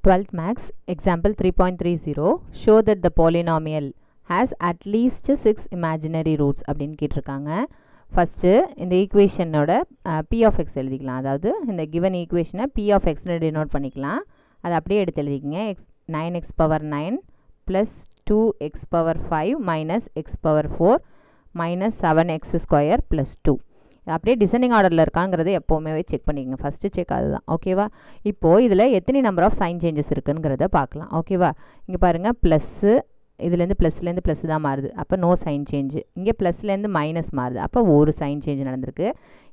12th Max, example 3.30, show that the polynomial has at least 6 imaginary roots அப்படின்னு கேட்டிருக்காங்க. First இந்த ஈக்குவேஷனோட p of x எழுதிக்கலாம். அதாவது இந்த given ஈக்குவேஷனை p of x டினோட் பண்ணிக்கலாம். அதை அப்படியே எடுத்து எழுதிக்கங்க. 9x power 9 plus 2x power 5 minus x power 4 minus 7x square plus 2. அப்படியே டிசெண்டிங் ஆர்டரில் இருக்காங்கிறது எப்போவுமே செக் பண்ணிக்கங்க. ஃபஸ்ட்டு செக் அதுதான். ஓகேவா? இப்போது இதில் எத்தனை நம்பர் ஆஃப் சைன் சேஞ்சஸ் இருக்குங்கிறத பார்க்கலாம். ஓகேவா? இங்கே பாருங்கள், ப்ளஸ்ஸு இதுலேருந்து ப்ளஸ்லேருந்து ப்ளஸ் தான் மாறுது. அப்போ நோ சைன் சேஞ்சு. இங்கே ப்ளஸ்லேருந்து மைனஸ் மாறுது. அப்போ ஒரு சைன் சேஞ்ச் நடந்திருக்கு.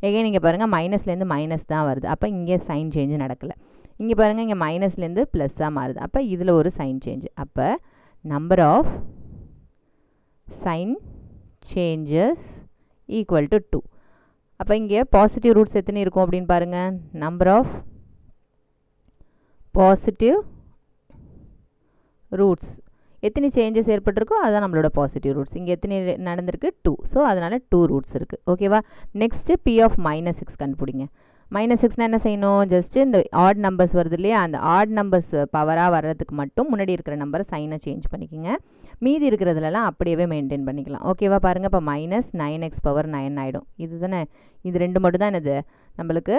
எகைன் இங்கே பாருங்கள், மைனஸ்லேருந்து மைனஸ் தான் வருது. அப்போ இங்கே சைன் சேஞ்சு நடக்கலை. இங்கே பாருங்கள், இங்கே மைனஸ்லேருந்து ப்ளஸ் தான் மாறுது. அப்போ இதில் ஒரு சைன் சேஞ்சு. அப்போ number of sign changes equal to 2. அப்போ இங்கே பாசிட்டிவ் ரூட்ஸ் எத்தனை இருக்கும் அப்படின்னு பாருங்கள். நம்பர் ஆஃப் பாசிட்டிவ் ரூட்ஸ் எத்தனை சேஞ்சஸ் ஏற்பட்டிருக்கோ அதுதான் நம்மளோட பாசிட்டிவ் ரூட்ஸ். இங்கே எத்தனை நடந்திருக்கு? 2. ஸோ அதனால் 2 ரூட்ஸ் இருக்குது. ஓகேவா? நெக்ஸ்ட்டு p of -6 கண்டுபிடிங்க. -6னா என்ன செய்யணும்? ஜஸ்ட்டு இந்த ஆட் நம்பர்ஸ் வருது இல்லையா, அந்த ஆட் நம்பர்ஸ் பவராக வர்றதுக்கு மட்டும் முன்னாடி இருக்கிற நம்பரை சைனை சேஞ்ச் பண்ணிக்கோங்க. மீதி இருக்கிறதுலலாம் அப்படியே மெயின்டைன் பண்ணிக்கலாம். ஓகேவா? பாருங்கள், இப்போ -9x power 9 ஆகிடும். இது தானே, இது ரெண்டு மட்டும் தான் என்னது நம்மளுக்கு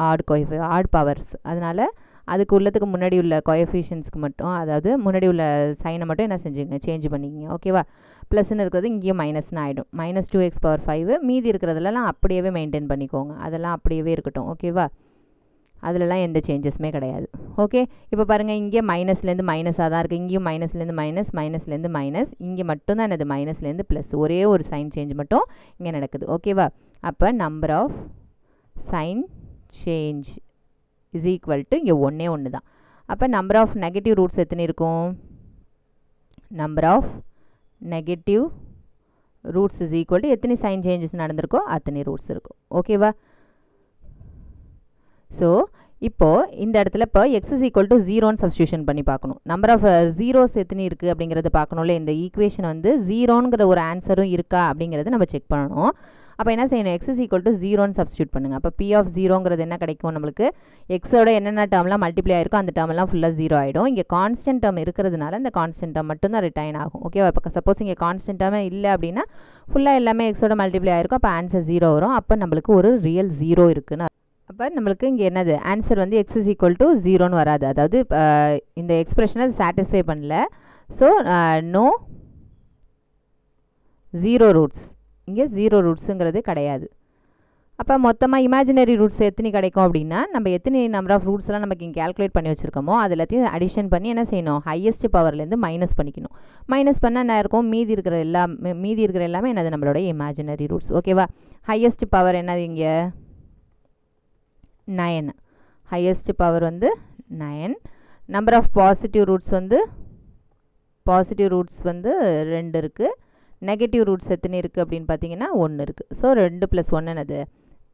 ஆட் பவர்ஸ். அதனால் அதுக்கு உள்ளதுக்கு முன்னாடி உள்ள கோஎஃபிஷியன்ஸ்க்கு மட்டும், அதாவது முன்னாடி உள்ள சைனை மட்டும் என்ன செஞ்சுங்க, சேஞ்ச் பண்ணிக்கங்க. ஓகேவா? ப்ளஸ்ன்னு இருக்கிறது இங்கேயும் மைனஸ்னு ஆகிடும். -2x power 5. மீதி இருக்கிறதுலலாம் அப்படியே மெயின்டைன் பண்ணிக்கோங்க. அதெல்லாம் அப்படியே இருக்கட்டும். ஓகேவா? அதிலலாம் எந்த சேஞ்சஸுமே கிடையாது. ஓகே, இப்போ பாருங்கள், இங்கே மைனஸ்லேருந்து மைனஸாக தான் இருக்குது. இங்கேயும் மைனஸ்லேருந்து மைனஸ், மைனஸ்லேருந்து மைனஸ். இங்கே மட்டும் தான் என்னது மைனஸ்லேருந்து ப்ளஸ். ஒரே ஒரு சைன் சேஞ்ச் மட்டும் இங்கே நடக்குது. ஓகேவா? அப்போ number of sign change is equal to இங்கே ஒன்றே ஒன்று தான். அப்போ நம்பர் ஆஃப் நெகட்டிவ் ரூட்ஸ் எத்தனை இருக்கும்? Number of negative roots is equal to எத்தனை சைன் சேஞ்சஸ் நடந்திருக்கோ அத்தனை ரூட்ஸ் இருக்கும். ஓகேவா? ஸோ இப்போது இந்த இடத்துல இப்போ x is equal to 0ன்னு சப்ஸ்டியூஷன் பண்ணி பார்க்கணும். நம்பர் ஆஃப் ஜீரோஸ் எத்தனை இருக்குது அப்படிங்கிறத பார்க்கணும்ல. இந்த ஈக்குவேஷன் வந்து 0ங்கிற ஒரு ஆன்சரும் இருக்கா அப்படிங்கிறத நம்ம செக் பண்ணணும். அப்போ என்ன செய்யணும்? x is equal to 0ன்னு சப்ஸ்டியூட் பண்ணுங்கள். அப்போ p of 0ங்கிறது என்ன கிடைக்கும் நம்மளுக்கு? எக்ஸோட என்னென்ன டேர்ம்லாம் மல்டிப்ளை ஆயிருக்கோ அந்த டேர்ம்லாம் ஃபுல்லாக 0 ஆகிடும். இங்கே கான்ஸ்டன்ட் டேர்ம் இருக்கிறதுனால இந்த கான்ஸ்டன்ட் டேர்ம் மட்டும்தான் ரிட்டைன் ஆகும். ஓகேவா? இப்போ சப்போஸ் இங்கே கான்ஸ்டன்ட் டேர்மே இல்லை அப்படின்னா ஃபுல்லாக எல்லாமே எக்ஸோட மல்டிப்ளை ஆயிருக்கும். அப்போ ஆன்சர் 0 வரும். அப்போ நம்மளுக்கு ஒரு ரியல் 0 இருக்குன்னு. அப்போ நம்மளுக்கு இங்கே என்னது ஆன்சர் வந்து x is equal to 0ன்னு வராது. அதாவது இந்த எக்ஸ்பிரஷனை சாட்டிஸ்ஃபை பண்ணல. So no 0 roots. இங்கே 0 ரூட்ஸுங்கிறது கிடையாது. அப்போ மொத்தமாக இமேஜினரி ரூட்ஸ் எத்தனை கிடைக்கும் அப்படின்னா, நம்ம எத்தனை நம்பர் ஆஃப் ரூட்ஸ்லாம் நமக்கு இங்கே கேல்குலேட் பண்ணி வச்சுருக்கோமோ அது எல்லாத்தையும் அடிஷன் பண்ணி என்ன செய்யணும்? ஹையஸ்ட் பவர்லேருந்து மைனஸ் பண்ணிக்கணும். மைனஸ் பண்ணால் என்ன இருக்கும்? மீதி இருக்கிற எல்லாமே என்னது நம்மளோட இமேஜினரி ரூட்ஸ். ஓகேவா? ஹையஸ்ட் பவர் என்னது? இங்கே 9. ஹையஸ்ட் பவர் வந்து 9. நம்பர் ஆஃப் பாசிட்டிவ் ரூட்ஸ் வந்து 2 இருக்குது. நெகட்டிவ் ரூட்ஸ் எத்தனை இருக்குது அப்படின்னு பார்த்தீங்கன்னா 1 இருக்குது. ஸோ 2 + 1 என்னது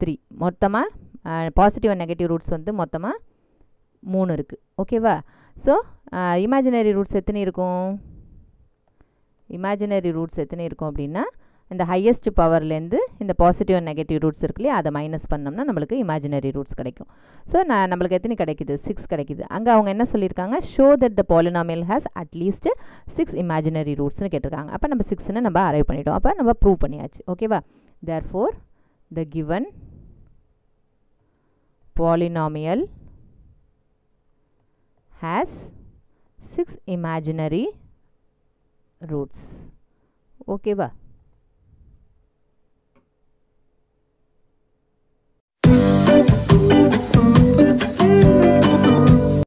3. மொத்தமாக பாசிட்டிவ் அண்ட் நெகட்டிவ் ரூட்ஸ் வந்து மொத்தமாக 3 இருக்குது. ஓகேவா? ஸோ இமேஜினரி ரூட்ஸ் எத்தனை இருக்கும்? இமேஜினரி ரூட்ஸ் எத்தனை இருக்கும் அப்படின்னா, இந்த ஹையஸ்ட் பவர்லேருந்து இந்த பாசிட்டிவ் அண்ட் நெகட்டிவ் ரூட்ஸ் இருக்கு இல்லையா, அதை மைனஸ் பண்ணோம்னா நம்மளுக்கு இமேஜினரி ரூட்ஸ் கிடைக்கும். ஸோ நம்மளுக்கு எத்தனை கிடைக்குது? 6 கிடைக்குது. அங்கே அவங்க என்ன சொல்லியிருக்காங்க? Show that the polynomial has at least 6 imaginary ரூட்ஸ்னு கேட்டிருக்காங்க. அப்போ நம்ம 6ன்னு நம்ம அரைவ் பண்ணிட்டோம். அப்போ நம்ம ப்ரூவ் பண்ணியாச்சு. ஓகேவா? Therefore the given polynomial has 6 imaginary roots. ஓகேவா?